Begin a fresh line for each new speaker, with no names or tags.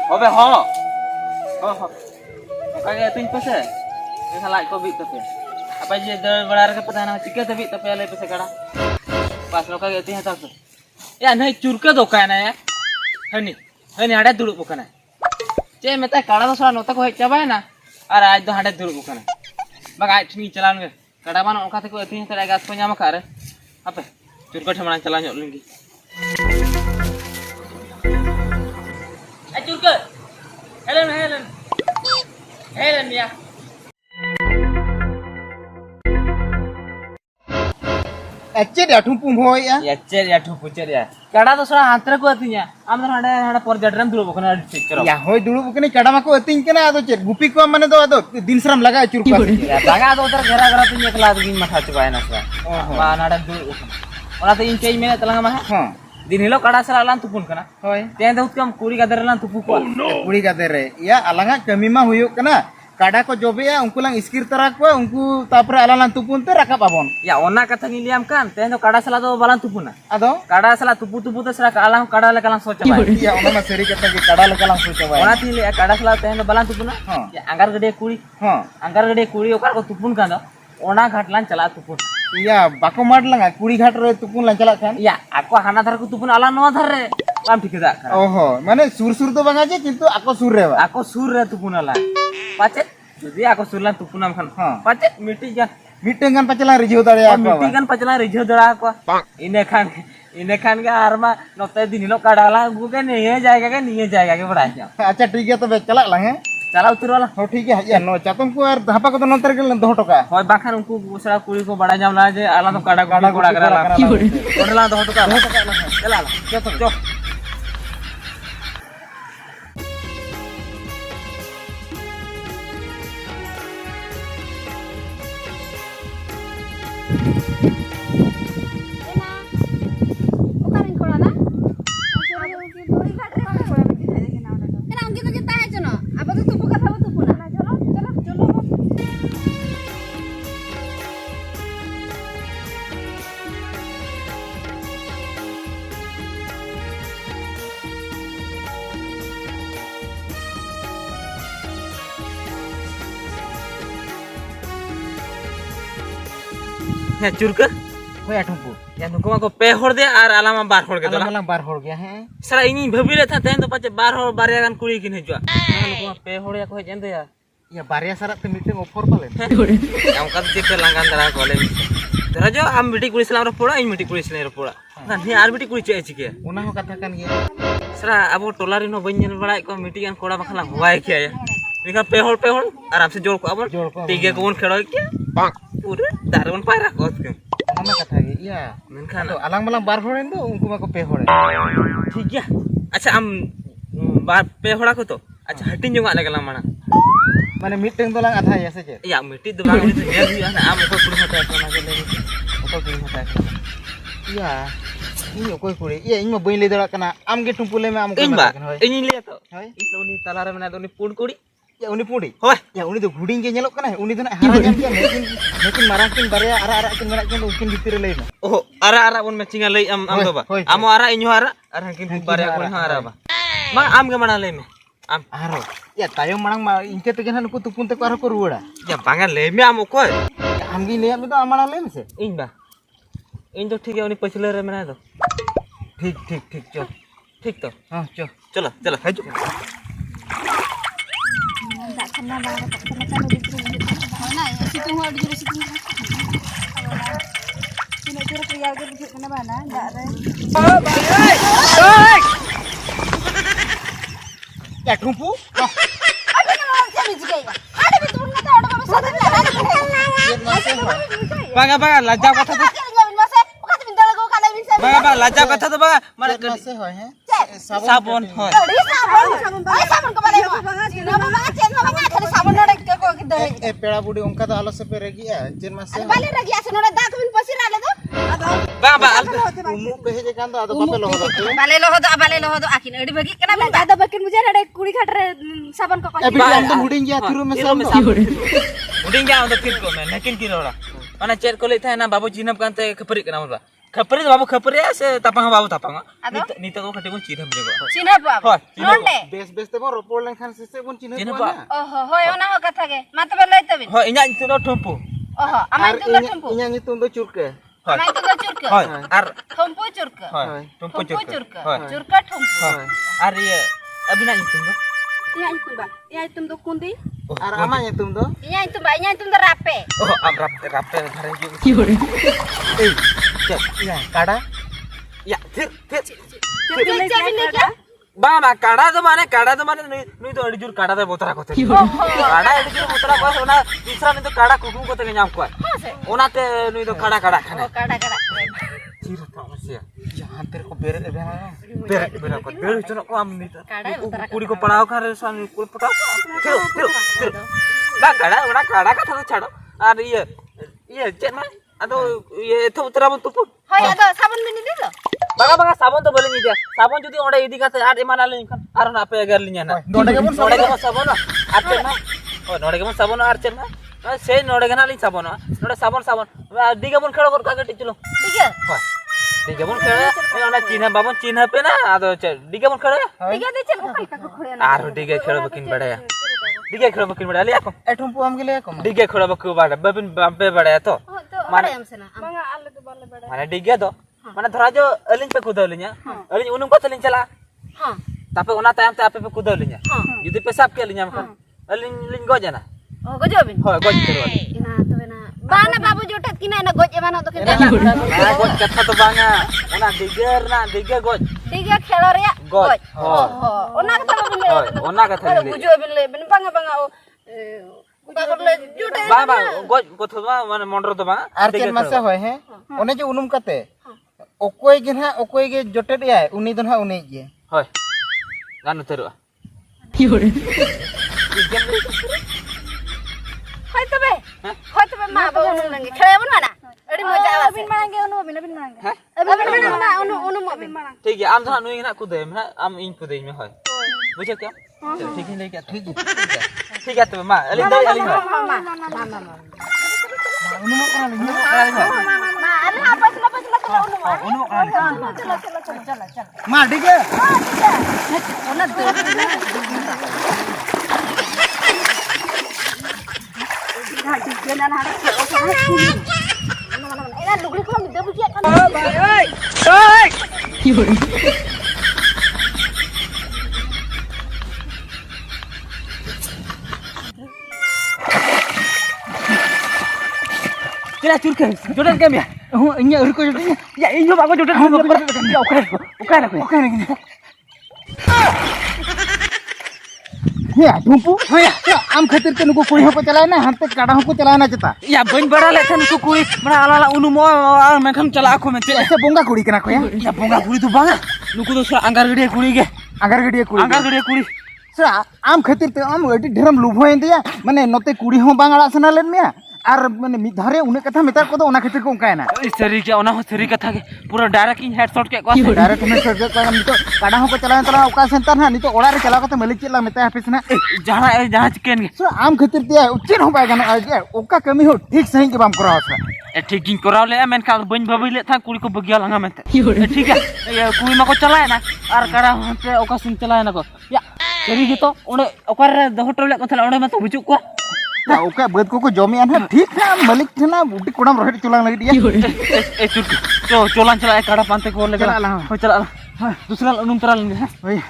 Obe ho. Ho. Kage tin pese. Ini salah ko bit tapi. Apa je belar ke petana cike tapi ale pese kada. Pas lo kage tin hata se. Ya nai curke dokan ya. Hani ada dulu bukan. Ce meta kada to sara nota ko hecha na. Ar aaj do hade dulu bukan. Bag aaj ni chalan ge. Kada man onka te ko tin hata gas ko nyama kare. Apa? Curke themana chalan nyok lagi. Curke. Helen ya.
Ecet ya tumpu moy ya.
Ecet ya tumpu cer ya. Kada to sara antre ko atinya. Am do hade por jadram dulu bukan ada picture.
Ya hoy dulu bukan kada ma ko ating kana ado cet gupi ko mane do ado din seram laga curku.
Ya laga do utar gara tinya kala din matha chuba na sara. Ma nada dulu. Ona to in chei mene telang ma. Din hilo kada sara lan tupun kana.
Hoy.
Ten do kam kuri gadar lan tupu ko.
Kuri gadar re. Ya alanga kami ma huyuk kana. Kada ko jobe ya unku lang iskir tarak ko unku tapre alalan tupun te rakap abon.
Ya ona katha ni liam kan ten do kada sala do balan tupuna.
Ado
kada sala tupu te sara alang kada le kalang socha bai.
Ya ona ma seri kata ki kada le kalang socha bai.
Ona thi le kada sala ten do balan tupuna. Ya anggar gede kuri. Anggar gede kuri okar ko tupun kan do. Ona ghat lan chala tupun.
Iya bako mad langa kuri ghat re tupun lan chala kan.
Ya aku hana dhar ko tupun ala no dhar re. Pam ঠিক da kan.
Oho mane sur do banga je kintu ako sur re ba.
Aku sur re tupun ala. Pacet jadi aku sulan tupunam kan. Pacet miti kan.
Meeting kan pacalan rijau dare ako.
Miti kan pacalan rijau dare ako. Ine kan ke arma note din lo kadala gu ke niye जाएगा के बड़ा है.
अच्छा ठीक है तो बे चला ला है.
चला उतर वाला.
हो ठीक है या नो चातम को यार धापा को तो नंतर के दो टका.
होय बाखान उनको दूसरा कुड़ी को बड़ा जाम ला जे आला तो काड़ा कोड़ा करा ला. कोड़ला दो टका. चला ला. चो. Ya curka.
होय आठुपु
या नुको को पे होड़ दे और आलामा बार होड़ के
अलग अलग बार होड़ गया है
सारा इनी भबिले था तेन तो पाचे बार होड़ बारिया गान कुड़ी किन हिजुआ नुको पे होड़ या को जेंदे
या बारिया सारा ते मीटिंग ऑफर पाले
हम का चेक लांगान दरा कोले तेरा जो हम मिटी कुड़ी सलाम रो पोड़ा इन मिटी कुड़ी सलाम रो पोड़ा ना नि आर मिटी कुड़ी चे चिके
ओना हो कथा कान गया
सारा अब टोलारी नो बइन बड़ा को मिटी गान कोड़ा बखला होवाय किया या निका पे होड़ आराम से जोड़ को अब टीगे को खेड़ो के पूरे दारवन पायरा को
nama kata iya
menkan
alang malang bar horen do unku ma ko pe hore
ठीक है अच्छा am bar pe hora ko to अच्छा हटिन जोंगा लगला माना
माने मीटिंग तो lang आधा ya se je
या मिटी दो बांग तो हेर हुआ ना am को कुड़ी हटा को ना के ले को कुड़ी हटा
iya ini okoi kuri iya ini ma bain le dara kana am ge tumpule me am ko
इन बा इन ले तो
hoy
itu ni talar mena to ni pun kuri
ya uni pudi
hoy
ya uni do guding ge nyelok kana uni do na hara jam ke mekin marang kin bare ara kin menak kin ukin ditir le
oh ara pun matchinga lei am do ba amo ara inyo ara kin bare ko ha ara ba mang am ge mana le me am
aro ya tayo marang ma inke te gen ku tupun te ko aro ko ruwada
ya bangan le me am ko
am gi le am do amana le se
इन बा इन तो ठीक है उनी पछले रे मना दो
ठीक चल
ठीक तो
हां
चलो हाजो
Kena banget tekan udah turun mana ya situ mau di situ ini tur priya ke bukit kena mana enggak re
ya tumpu
ada orang siapa juga ya ada betul nggak ada apa
banga lajja kata to banga lajja kata to banga mane
से होय है
sabon hoy
sabon ke mana nama cen nama nggak ada sabon ada ke gitu
ए पेड़ा बुडी उनका तो आलो से पे रेगी है जेन मा से
balik lagi asin udah dak min pasir ada tuh
banga
उमु कहे जे कान तो आदो बापे लो होतो
balik loh tuh akin adi bagi kenapa ada bakin mujar ada kuri khatre sabon kok
ए बिटी हम तो बुडी गया थिरो में साम
उडिंग गया तो फिर को मैं लेकिन की रोड़ा माने चेक को ले था ना बाबू जीनब कांते खपरी कना मबा खपरे बाबू खपरे से tapang babu tapang.
Ado?
Nito ko kati mo chirham juga.
Cina apa?
Hoi, Cina
Nonde.
Base ते बो रोपोल लेखन से बन चिन्ह
Cina
कोना
Pak.
Oh, hoi ona ho kata ge. Mata belai tabin.
Hoi, inya itu no tumpu.
Oh, amai tu ga tumpu.
इnya nyutum do चुरके
Hoi.
Amai tu ga curka.
Hoi, ar
Tumpu curka.
hoi, tumpu
Tumpu
curka.
curka.
Hoi.
Curka tumpu.
Hoi. Ar iya abina itu no.
Iya itu ba. Iya itu do kundi.
आर आमा nyutum do
Iya itu ba. Iya itu do rape.
Oh, am rape dhare juga.
ए चल या काड़ा
Ya, tir.
Curka cabin ni kya?
Ba kada to mane nui to adi jur kada de botara kote. Kada adi jur botara ko ona tisra ni to kada kukum kote ke nyam ko. Ona te nui to kada khane.
Oh, kada kada.
Tir to masya.
जहां तेरे को बेरे दे
Bera ko. Bera to ko am ni to.
Kada botara.
Kuri ko padao kan re san kuri padao. Tir. Ba kada ona kada ka tho chado. Ar iya chet ma. Ado ye to utara bon tupu.
Hoi ado sabun bini dilo.
Baga sabon to boleh nija. Sabon judi onde idi kate ar emana lin kan. Ar na pe agar linya na.
नोडे के बन
Node gamo sabon ar chen na. Oh, node gamo sabon ar chen na. Se node gana lin sabon. Node sabon. Diga bon khelo kor ka gati chulo.
Tiga.
Hoi. Diga bon khelo. Ona china babon china pe na ado diga bon khelo.
Tiga de chel ko kai ka khore na.
Ar diga khelo bakin badaya. Diga khelo bakin badaya liya ko.
एठुम पुआम के लिए को
Diga khelo baku bada. Babin bampe badaya to.
Oh, to bada am sena. Banga alle to balle bada.
Mana diga to. Mana thora jo alin pe kudaw linya. Alin unum ko talin chala.
Ha.
Tapi ona tayam te ape pe kudaw linya.
Ha.
Judi pesap ke linya kan. Alin lin gojana.
Oh, gojobin.
Hoi, goj terus.
Ina to bena. Bana babu jotet kina ina goj emana to kena.
Nah, goj kata to banga. Ona diga goj.
Tiga khelo rea
Goj.
goj. Oh, ona kata babu le.
Hoi, ona kata ni.
Gojobin le ben banga o. Babu le jotet.
Baba, goj kotho ba mane mondro to banga.
आर चेन मासे होय है ओने जो उनुम कते ओकोय गे जोटेट याय उनी दन हा उनी गे
Hoi. Ganu terus.
Hoi to be ma babu nu langi. Khale bun mana? Adi moja awas. Bin manange unu bin manange.
Hah?
Bin mana unu mo bin.
ठीक है आम तो नुई ना कुदे में आम इन कुदे में है बुझे क्या चल ठीक है लेके ठीक है तो मां अली दई Ali
Ma ala apa sila kala unu ma.
unu
Chala.
मा डिगे
Ona do. Ina lugri ko mi debu kia kan.
Kira curkan jodan kam ya nya urko jodan ya inyo bago jodan ya okai gini
या ठुम्पू या आम खातिर के नुको कोई को चलाय ना हमते काड़ा को चलाय ना चता
या बन बड़ा ले थन को कुड़ी मना आला उनु मो मैं खम चला को में
ऐसे बोंगा कुड़ी कना को
या बोंगा कुड़ी तो बांगा नुको तो अंगार गड़िया कुड़ी के
अगर गडिया कुड़ी
कुड़ी
सर आम खातिर ते आम अडी ढेरम लुभोय दिया माने नते कुड़ी हो बांगड़ा सना लेन मिया आर माने मि धारे उने कथा मेता को ओना खातिर को उनका है ना
सरी के ओना सरी कथा के पूरा डायरेक्ट इन हेडशॉट के को
डायरेक्ट में सर को नितो काड़ा हो को चलाय तला ओका सेंटर ना नितो ओड़ा रे चला को मलिक चिला मेता हाफिस ना
जहां चिकन के
सर आम खातिर ते उचिन हो बाय गना ओका कमी हो ठीक सही के बाम कराओ सर
ठीक गिन कराव ले मेन का बन भाभी ले था कुड़ी को बगिया लंगा में ठीक है ये कुड़ी मा को चलाए ना और काड़ा पे ओका सुन चलाए ना को या सरी के तो ओने ओकर रे होटल ले को थला ओने में तो बुचु को
ना ओका बद को जमी आना ठीक ना मलिक थना बुटी कोड़म रोहट चुलांग लगी दिया
ए चुट चो चोलान चला काड़ा पांते को ले चला दूसरा उनुम तरा लेंगे
ओए